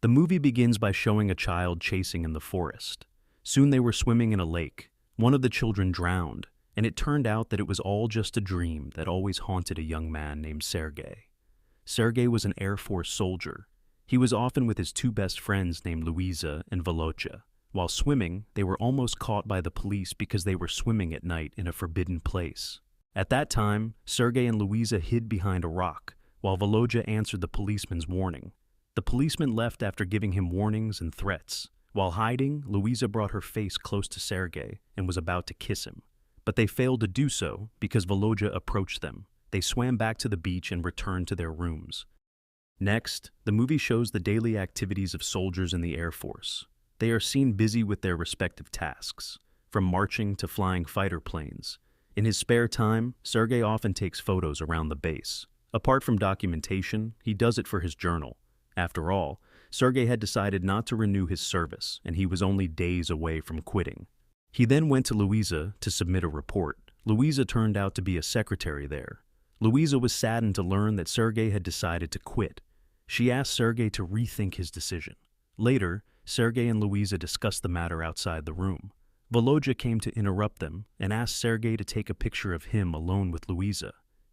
The movie begins by showing a child chasing in the forest. Soon they were swimming in a lake. One of the children drowned, and it turned out that it was all just a dream that always haunted a young man named Sergei. Sergei was an Air Force soldier. He was often with his two best friends named Luisa and Volodya. While swimming, they were almost caught by the police because they were swimming at night in a forbidden place. At that time, Sergei and Luisa hid behind a rock, while Volodya answered the policeman's warning. The policeman left after giving him warnings and threats. While hiding, Luisa brought her face close to Sergei and was about to kiss him. But they failed to do so because Volodya approached them. They swam back to the beach and returned to their rooms. Next, the movie shows the daily activities of soldiers in the Air Force. They are seen busy with their respective tasks, from marching to flying fighter planes. In his spare time, Sergei often takes photos around the base. Apart from documentation, he does it for his journal. After all, Sergei had decided not to renew his service, and he was only days away from quitting. He then went to Luisa to submit a report. Luisa turned out to be a secretary there. Luisa was saddened to learn that Sergei had decided to quit. She asked Sergei to rethink his decision. Later, Sergei and Luisa discussed the matter outside the room. Volodya came to interrupt them and asked Sergei to take a picture of him alone with Luisa.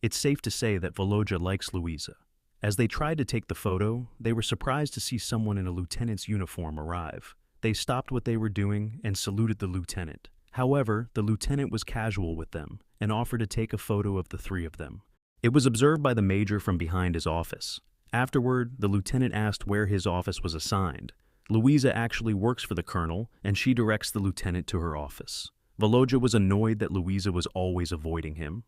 It's safe to say that Volodya likes Luisa. As they tried to take the photo, they were surprised to see someone in a lieutenant's uniform arrive. They stopped what they were doing and saluted the lieutenant. However, the lieutenant was casual with them and offered to take a photo of the three of them. It was observed by the major from behind his office. Afterward, the lieutenant asked where his office was assigned. Luisa actually works for the colonel, and she directs the lieutenant to her office. Volodya was annoyed that Luisa was always avoiding him.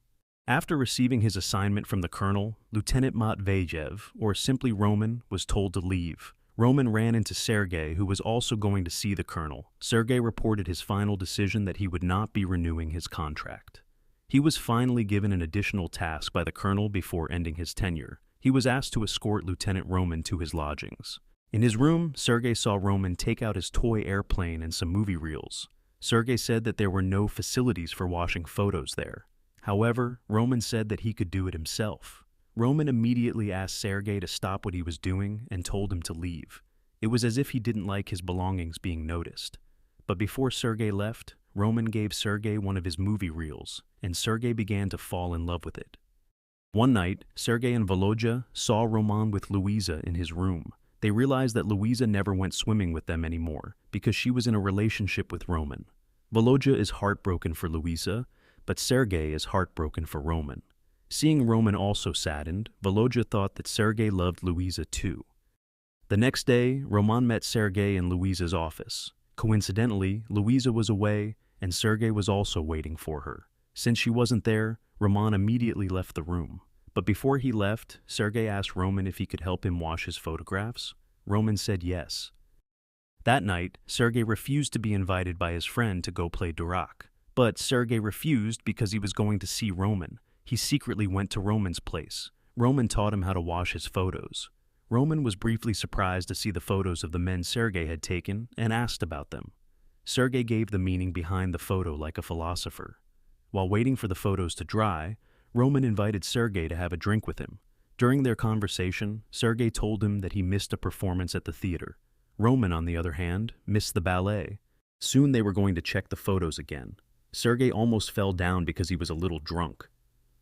After receiving his assignment from the colonel, Lieutenant Matveyev, or simply Roman, was told to leave. Roman ran into Sergei, who was also going to see the colonel. Sergei reported his final decision that he would not be renewing his contract. He was finally given an additional task by the colonel before ending his tenure. He was asked to escort Lieutenant Roman to his lodgings. In his room, Sergei saw Roman take out his toy airplane and some movie reels. Sergei said that there were no facilities for washing photos there. However, Roman said that he could do it himself. Roman immediately asked Sergei to stop what he was doing and told him to leave. It was as if he didn't like his belongings being noticed. But before Sergei left, Roman gave Sergei one of his movie reels, and Sergei began to fall in love with it. One night, Sergei and Volodya saw Roman with Luisa in his room. They realized that Luisa never went swimming with them anymore because she was in a relationship with Roman. Volodya is heartbroken for Luisa, but Sergei is heartbroken for Roman. Seeing Roman also saddened, Volodya thought that Sergei loved Luisa too. The next day, Roman met Sergei in Luisa's office. Coincidentally, Luisa was away, and Sergei was also waiting for her. Since she wasn't there, Roman immediately left the room. But before he left, Sergei asked Roman if he could help him wash his photographs. Roman said yes. That night, Sergei refused to be invited by his friend to go play Durak. But Sergei refused because he was going to see Roman. He secretly went to Roman's place. Roman taught him how to wash his photos. Roman was briefly surprised to see the photos of the men Sergei had taken and asked about them. Sergei gave the meaning behind the photo like a philosopher. While waiting for the photos to dry, Roman invited Sergei to have a drink with him. During their conversation, Sergei told him that he missed a performance at the theater. Roman, on the other hand, missed the ballet. Soon they were going to check the photos again. Sergei almost fell down because he was a little drunk.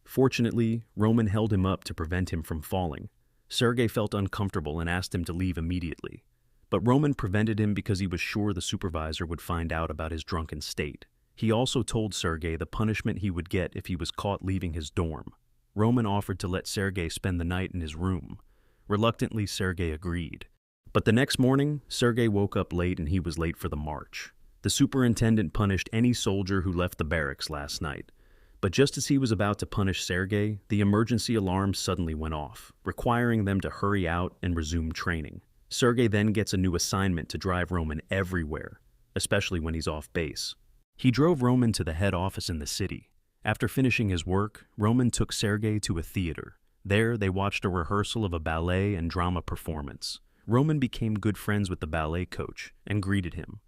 Fortunately, Roman held him up to prevent him from falling. Sergei felt uncomfortable and asked him to leave immediately. But Roman prevented him because he was sure the supervisor would find out about his drunken state. He also told Sergei the punishment he would get if he was caught leaving his dorm. Roman offered to let Sergei spend the night in his room. Reluctantly, Sergei agreed. But the next morning, Sergei woke up late and he was late for the march. The superintendent punished any soldier who left the barracks last night. But just as he was about to punish Sergei, the emergency alarm suddenly went off, requiring them to hurry out and resume training. Sergei then gets a new assignment to drive Roman everywhere, especially when he's off base. He drove Roman to the head office in the city. After finishing his work, Roman took Sergei to a theater. There, they watched a rehearsal of a ballet and drama performance. Roman became good friends with the ballet coach and greeted him.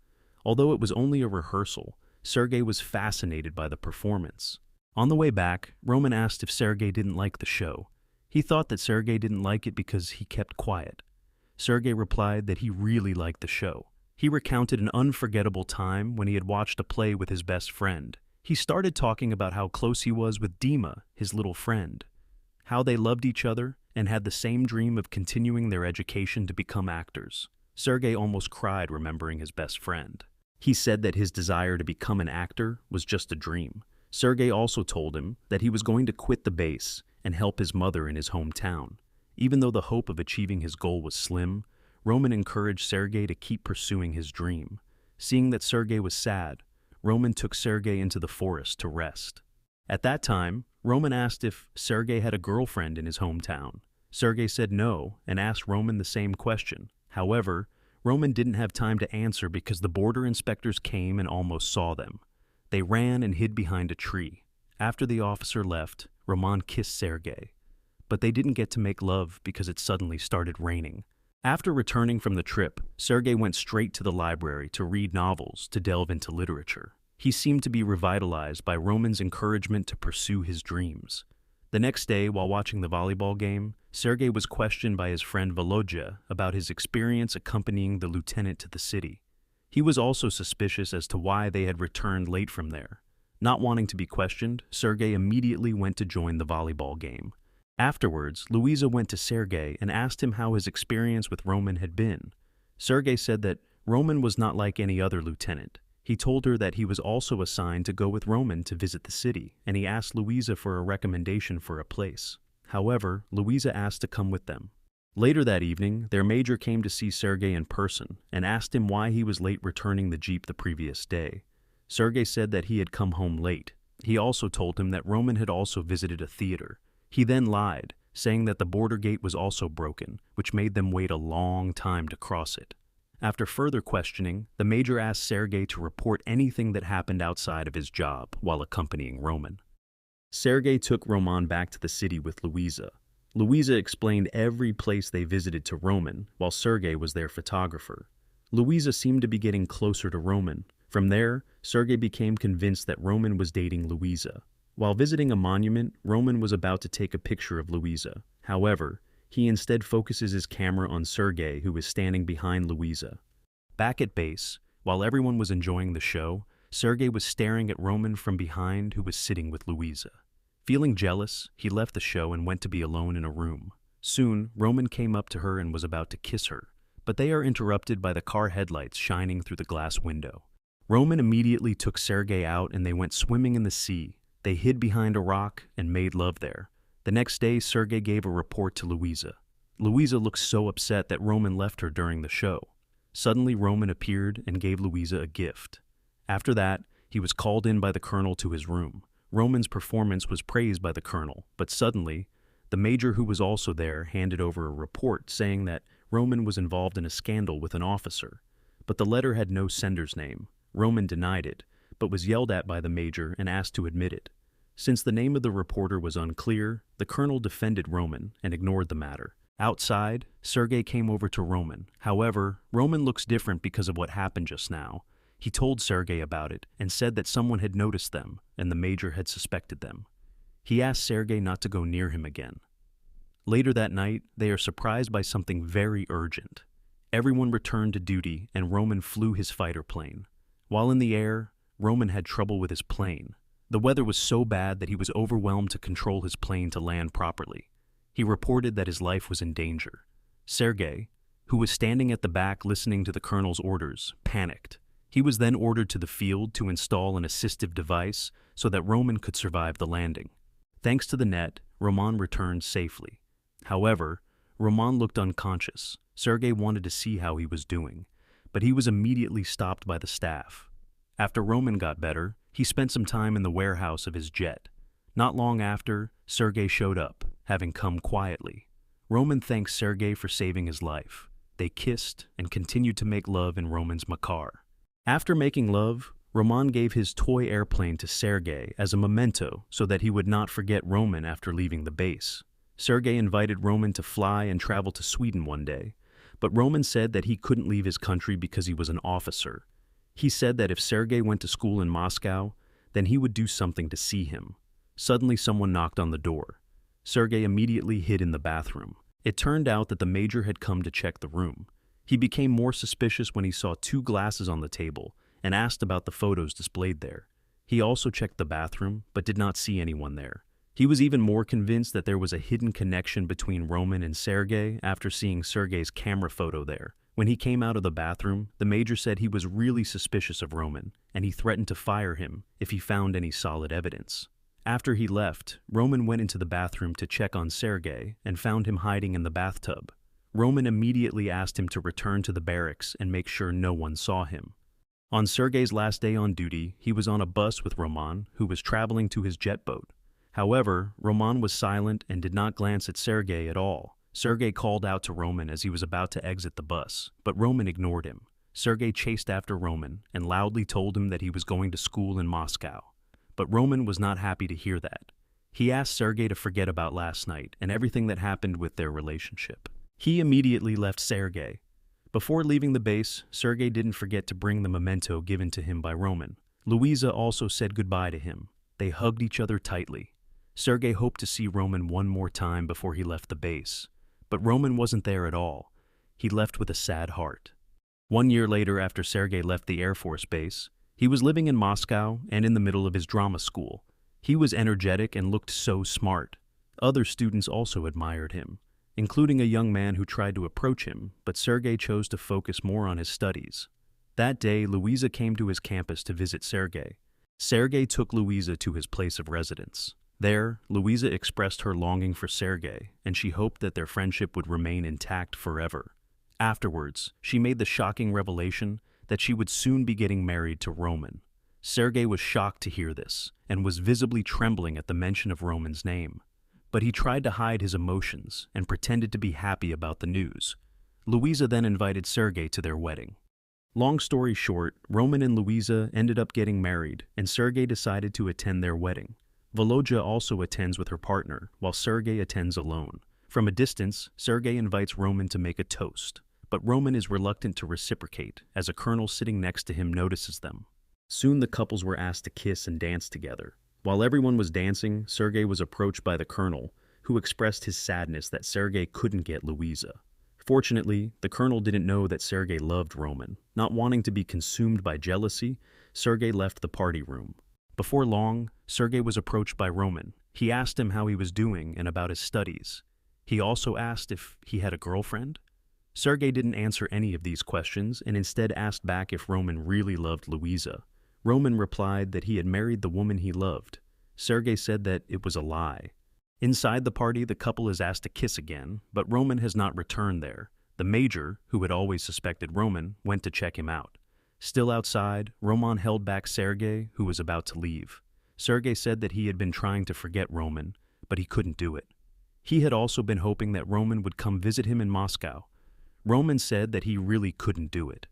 Although it was only a rehearsal, Sergei was fascinated by the performance. On the way back, Roman asked if Sergei didn't like the show. He thought that Sergei didn't like it because he kept quiet. Sergey replied that he really liked the show. He recounted an unforgettable time when he had watched a play with his best friend. He started talking about how close he was with Dima, his little friend, how they loved each other and had the same dream of continuing their education to become actors. Sergey almost cried remembering his best friend. He said that his desire to become an actor was just a dream. Sergey also told him that he was going to quit the base and help his mother in his hometown. Even though the hope of achieving his goal was slim, Roman encouraged Sergey to keep pursuing his dream. Seeing that Sergey was sad, Roman took Sergey into the forest to rest. At that time, Roman asked if Sergey had a girlfriend in his hometown. Sergey said no and asked Roman the same question. However, Roman didn't have time to answer because the border inspectors came and almost saw them. They ran and hid behind a tree. After the officer left, Roman kissed Sergey. But they didn't get to make love because it suddenly started raining. After returning from the trip, Sergey went straight to the library to read novels to delve into literature. He seemed to be revitalized by Roman's encouragement to pursue his dreams. The next day, while watching the volleyball game, Sergey was questioned by his friend Volodya about his experience accompanying the lieutenant to the city. He was also suspicious as to why they had returned late from there. Not wanting to be questioned, Sergey immediately went to join the volleyball game. Afterwards, Luisa went to Sergey and asked him how his experience with Roman had been. Sergey said that Roman was not like any other lieutenant. He told her that he was also assigned to go with Roman to visit the city, and he asked Luisa for a recommendation for a place. However, Luisa asked to come with them. Later that evening, their major came to see Sergey in person and asked him why he was late returning the jeep the previous day. Sergey said that he had come home late. He also told him that Roman had also visited a theater. He then lied, saying that the border gate was also broken, which made them wait a long time to cross it. After further questioning, the major asked Sergey to report anything that happened outside of his job while accompanying Roman. Sergey took Roman back to the city with Luisa. Luisa explained every place they visited to Roman, while Sergey was their photographer. Luisa seemed to be getting closer to Roman. From there, Sergey became convinced that Roman was dating Luisa. While visiting a monument, Roman was about to take a picture of Luisa. However, he instead focuses his camera on Sergey, who was standing behind Luisa. Back at base, while everyone was enjoying the show, Sergey was staring at Roman from behind, who was sitting with Luisa. Feeling jealous, he left the show and went to be alone in a room. Soon, Roman came up to her and was about to kiss her, but they are interrupted by the car headlights shining through the glass window. Roman immediately took Sergey out and they went swimming in the sea. They hid behind a rock and made love there. The next day, Sergey gave a report to Luisa. Luisa looked so upset that Roman left her during the show. Suddenly, Roman appeared and gave Luisa a gift. After that, he was called in by the colonel to his room. Roman's performance was praised by the colonel, but suddenly, the major, who was also there, handed over a report saying that Roman was involved in a scandal with an officer. But the letter had no sender's name. Roman denied it, but was yelled at by the major and asked to admit it. Since the name of the reporter was unclear, the colonel defended Roman and ignored the matter. Outside, Sergey came over to Roman. However, Roman looks different because of what happened just now. He told Sergey about it and said that someone had noticed them and the major had suspected them. He asked Sergey not to go near him again. Later that night, they are surprised by something very urgent. Everyone returned to duty and Roman flew his fighter plane. While in the air, Roman had trouble with his plane. The weather was so bad that he was overwhelmed to control his plane to land properly. He reported that his life was in danger. Sergey, who was standing at the back listening to the colonel's orders, panicked. He was then ordered to the field to install an assistive device so that Roman could survive the landing. Thanks to the net, Roman returned safely. However, Roman looked unconscious. Sergey wanted to see how he was doing, but he was immediately stopped by the staff. After Roman got better, he spent some time in the warehouse of his jet. Not long after, Sergey showed up, having come quietly. Roman thanked Sergey for saving his life. They kissed and continued to make love in Roman's Makar. After making love, Roman gave his toy airplane to Sergey as a memento so that he would not forget Roman after leaving the base. Sergey invited Roman to fly and travel to Sweden one day, but Roman said that he couldn't leave his country because he was an officer. He said that if Sergey went to school in Moscow, then he would do something to see him. Suddenly someone knocked on the door. Sergey immediately hid in the bathroom. It turned out that the major had come to check the room. He became more suspicious when he saw two glasses on the table and asked about the photos displayed there. He also checked the bathroom, but did not see anyone there. He was even more convinced that there was a hidden connection between Roman and Sergei after seeing Sergei's camera photo there. When he came out of the bathroom, the major said he was really suspicious of Roman, and he threatened to fire him if he found any solid evidence. After he left, Roman went into the bathroom to check on Sergei and found him hiding in the bathtub. Roman immediately asked him to return to the barracks and make sure no one saw him. On Sergei's last day on duty, he was on a bus with Roman, who was traveling to his jet boat. However, Roman was silent and did not glance at Sergei at all. Sergei called out to Roman as he was about to exit the bus, but Roman ignored him. Sergei chased after Roman and loudly told him that he was going to school in Moscow. But Roman was not happy to hear that. He asked Sergei to forget about last night and everything that happened with their relationship. He immediately left Sergei. Before leaving the base, Sergei didn't forget to bring the memento given to him by Roman. Luisa also said goodbye to him. They hugged each other tightly. Sergei hoped to see Roman one more time before he left the base. But Roman wasn't there at all. He left with a sad heart. 1 year later, after Sergei left the Air Force Base, he was living in Moscow and in the middle of his drama school. He was energetic and looked so smart. Other students also admired him, including a young man who tried to approach him, but Sergei chose to focus more on his studies. That day, Luisa came to his campus to visit Sergei. Sergei took Luisa to his place of residence. There, Luisa expressed her longing for Sergei, and she hoped that their friendship would remain intact forever. Afterwards, she made the shocking revelation that she would soon be getting married to Roman. Sergei was shocked to hear this, and was visibly trembling at the mention of Roman's name. But he tried to hide his emotions and pretended to be happy about the news. Luisa then invited Sergei to their wedding. Long story short, Roman and Luisa ended up getting married, and Sergei decided to attend their wedding. Volodya also attends with her partner, while Sergei attends alone. From a distance, Sergei invites Roman to make a toast, but Roman is reluctant to reciprocate, as a colonel sitting next to him notices them. Soon the couples were asked to kiss and dance together. While everyone was dancing, Sergei was approached by the colonel, who expressed his sadness that Sergei couldn't get Luisa. Fortunately, the colonel didn't know that Sergei loved Roman. Not wanting to be consumed by jealousy, Sergei left the party room. Before long, Sergei was approached by Roman. He asked him how he was doing and about his studies. He also asked if he had a girlfriend. Sergei didn't answer any of these questions and instead asked back if Roman really loved Luisa. Roman replied that he had married the woman he loved. Sergei said that it was a lie. Inside the party, the couple is asked to kiss again, but Roman has not returned there. The major, who had always suspected Roman, went to check him out. Still outside, Roman held back Sergei, who was about to leave. Sergei said that he had been trying to forget Roman, but he couldn't do it. He had also been hoping that Roman would come visit him in Moscow. Roman said that he really couldn't do it.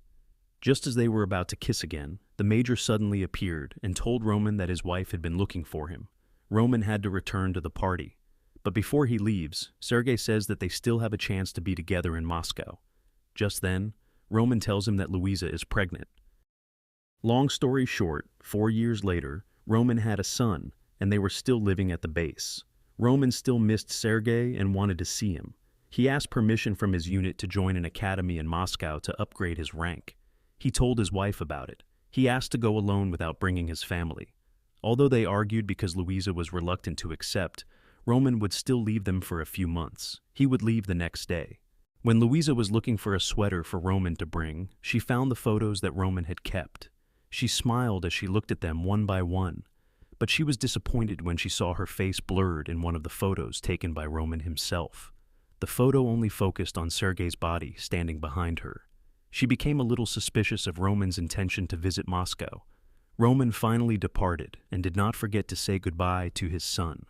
Just as they were about to kiss again, the major suddenly appeared and told Roman that his wife had been looking for him. Roman had to return to the party. But before he leaves, Sergei says that they still have a chance to be together in Moscow. Just then, Roman tells him that Luisa is pregnant. Long story short, 4 years later, Roman had a son, and they were still living at the base. Roman still missed Sergei and wanted to see him. He asked permission from his unit to join an academy in Moscow to upgrade his rank. He told his wife about it. He asked to go alone without bringing his family. Although they argued because Luisa was reluctant to accept, Roman would still leave them for a few months. He would leave the next day. When Luisa was looking for a sweater for Roman to bring, she found the photos that Roman had kept. She smiled as she looked at them one by one, but she was disappointed when she saw her face blurred in one of the photos taken by Roman himself. The photo only focused on Sergei's body standing behind her. She became a little suspicious of Roman's intention to visit Moscow. Roman finally departed and did not forget to say goodbye to his son.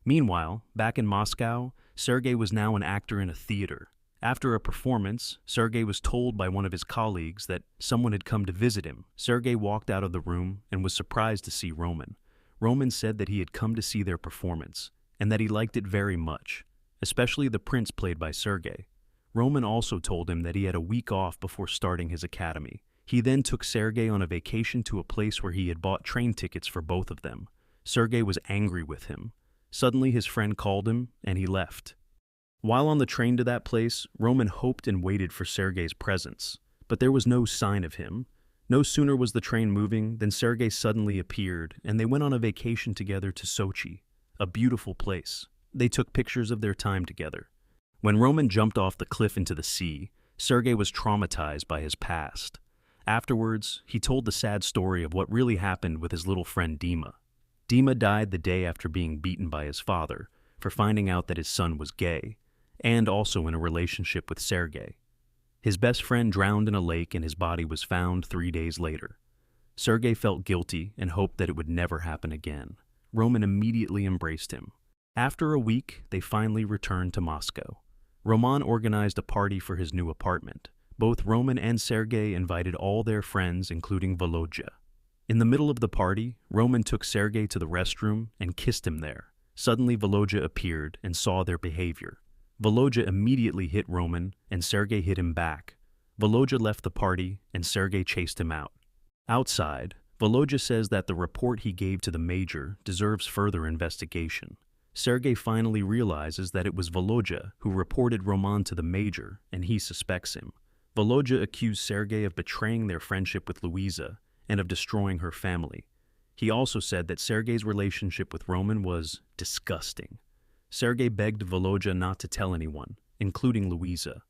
Meanwhile, back in Moscow, Sergei was now an actor in a theater. After a performance, Sergei was told by one of his colleagues that someone had come to visit him. Sergei walked out of the room and was surprised to see Roman. Roman said that he had come to see their performance, and that he liked it very much, especially the prince played by Sergei. Roman also told him that he had a week off before starting his academy. He then took Sergei on a vacation to a place where he had bought train tickets for both of them. Sergei was angry with him. Suddenly his friend called him, and he left. While on the train to that place, Roman hoped and waited for Sergei's presence, but there was no sign of him. No sooner was the train moving than Sergei suddenly appeared, and they went on a vacation together to Sochi, a beautiful place. They took pictures of their time together. When Roman jumped off the cliff into the sea, Sergei was traumatized by his past. Afterwards, he told the sad story of what really happened with his little friend Dima. Dima died the day after being beaten by his father for finding out that his son was gay, and also in a relationship with Sergei. His best friend drowned in a lake and his body was found 3 days later. Sergei felt guilty and hoped that it would never happen again. Roman immediately embraced him. After a week, they finally returned to Moscow. Roman organized a party for his new apartment. Both Roman and Sergei invited all their friends, including Volodya. In the middle of the party, Roman took Sergei to the restroom and kissed him there. Suddenly, Volodya appeared and saw their behavior. Volodya immediately hit Roman, and Sergei hit him back. Volodya left the party, and Sergei chased him out. Outside, Volodya says that the report he gave to the major deserves further investigation. Sergei finally realizes that it was Volodya who reported Roman to the major, and he suspects him. Volodya accused Sergei of betraying their friendship with Luisa and of destroying her family. He also said that Sergei's relationship with Roman was disgusting. Sergei begged Volodya not to tell anyone, including Luisa.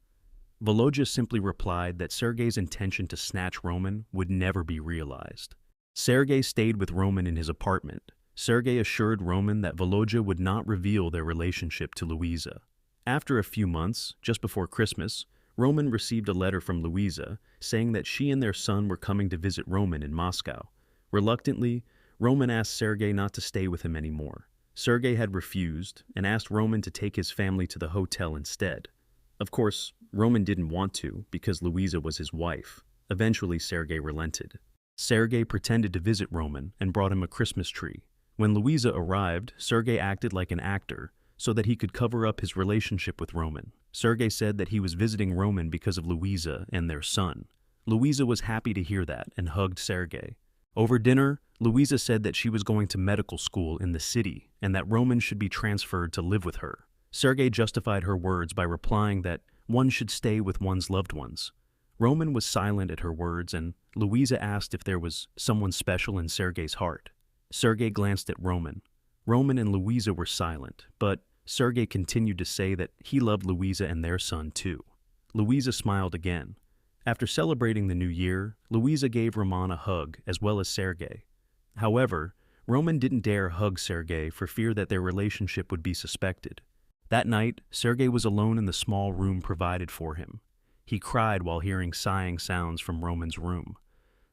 Volodya simply replied that Sergei's intention to snatch Roman would never be realized. Sergei stayed with Roman in his apartment. Sergei assured Roman that Volodya would not reveal their relationship to Luisa. After a few months, just before Christmas, Roman received a letter from Luisa saying that she and their son were coming to visit Roman in Moscow. Reluctantly, Roman asked Sergei not to stay with him anymore. Sergei had refused and asked Roman to take his family to the hotel instead. Of course, Roman didn't want to because Luisa was his wife. Eventually, Sergei relented. Sergei pretended to visit Roman and brought him a Christmas tree. When Luisa arrived, Sergei acted like an actor so that he could cover up his relationship with Roman. Sergei said that he was visiting Roman because of Luisa and their son. Luisa was happy to hear that and hugged Sergei. Over dinner, Luisa said that she was going to medical school in the city and that Roman should be transferred to live with her. Sergei justified her words by replying that one should stay with one's loved ones. Roman was silent at her words, and Luisa asked if there was someone special in Sergei's heart. Sergei glanced at Roman. Roman and Luisa were silent, but Sergei continued to say that he loved Luisa and their son too. Luisa smiled again. After celebrating the new year, Luisa gave Roman a hug as well as Sergei. However, Roman didn't dare hug Sergei for fear that their relationship would be suspected. That night, Sergei was alone in the small room provided for him. He cried while hearing sighing sounds from Roman's room.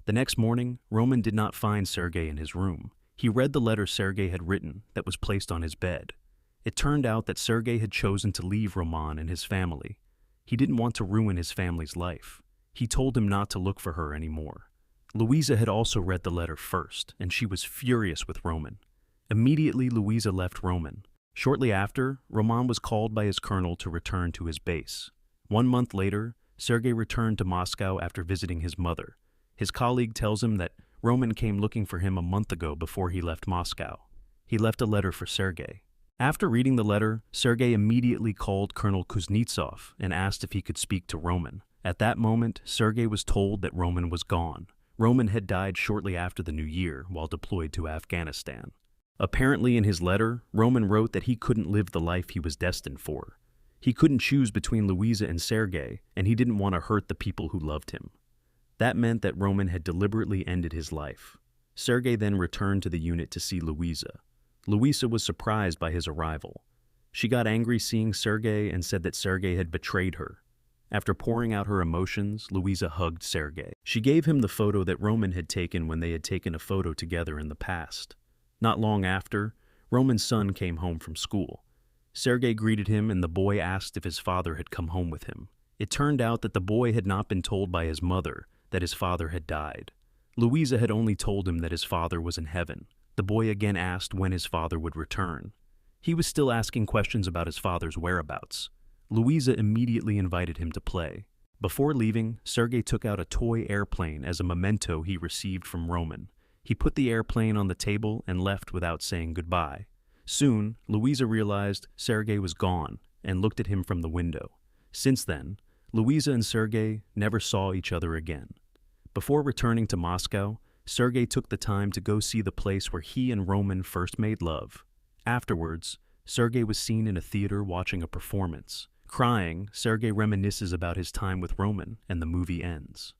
The next morning, Roman did not find Sergei in his room. He read the letter Sergei had written that was placed on his bed. It turned out that Sergei had chosen to leave Roman and his family. He didn't want to ruin his family's life. He told him not to look for her anymore. Luisa had also read the letter first, and she was furious with Roman. Immediately, Luisa left Roman. Shortly after, Roman was called by his colonel to return to his base. 1 month later, Sergei returned to Moscow after visiting his mother. His colleague tells him that Roman came looking for him a month ago before he left Moscow. He left a letter for Sergei. After reading the letter, Sergei immediately called Colonel Kuznetsov and asked if he could speak to Roman. At that moment, Sergei was told that Roman was gone. Roman had died shortly after the new year while deployed to Afghanistan. Apparently in his letter, Roman wrote that he couldn't live the life he was destined for. He couldn't choose between Luisa and Sergei, and he didn't want to hurt the people who loved him. That meant that Roman had deliberately ended his life. Sergei then returned to the unit to see Luisa. Luisa was surprised by his arrival. She got angry seeing Sergei and said that Sergei had betrayed her. After pouring out her emotions, Luisa hugged Sergei. She gave him the photo that Roman had taken when they had taken a photo together in the past. Not long after, Roman's son came home from school. Sergei greeted him and the boy asked if his father had come home with him. It turned out that the boy had not been told by his mother that his father had died. Luisa had only told him that his father was in heaven. The boy again asked when his father would return. He was still asking questions about his father's whereabouts. Luisa immediately invited him to play. Before leaving, Sergei took out a toy airplane as a memento he received from Roman. He put the airplane on the table and left without saying goodbye. Soon, Luisa realized Sergei was gone, and looked at him from the window. Since then, Louisa and Sergei never saw each other again. Before returning to Moscow, Sergei took the time to go see the place where he and Roman first made love. Afterwards, Sergei was seen in a theater watching a performance. Crying, Sergei reminisces about his time with Roman, and the movie ends.